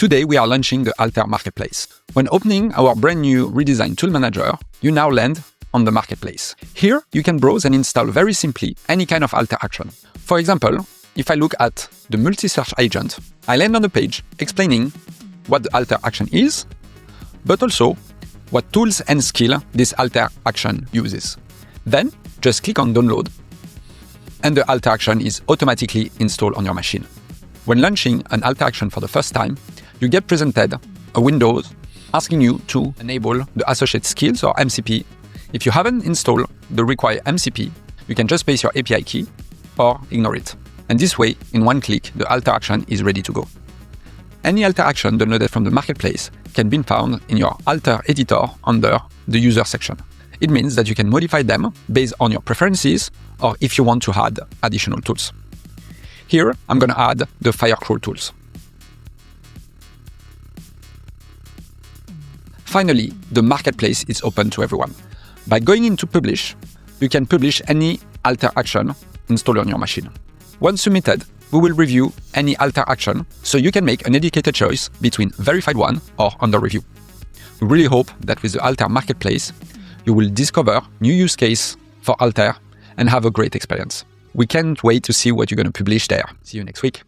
Today, we are launching the Altair Marketplace. When opening our brand new redesigned Tool Manager, you now land on the Marketplace. Here, you can browse and install very simply any kind of Altair action. For example, if I look at the multi-search agent, I land on a page explaining what the Altair action is, but also what tools and skill this Altair action uses. Then, just click on Download, and the Altair action is automatically installed on your machine. When launching an Altair action for the first time, you get presented a window asking you to enable the associated skills or MCP. If you haven't installed the required MCP, you can just paste your API key or ignore it. And this way, in one click, the Altair action is ready to go. Any Altair action downloaded from the Marketplace can be found in your Altair editor under the user section. It means that you can modify them based on your preferences or if you want to add additional tools. Here, I'm going to add the Firecrawl tools. Finally, the Marketplace is open to everyone. By going into Publish, you can publish any Altair action installed on your machine. Once submitted, we will review any Altair action so you can make an educated choice between verified one or under review. We really hope that with the Altair Marketplace, you will discover new use case for Altair and have a great experience. We can't wait to see what you're going to publish there. See you next week.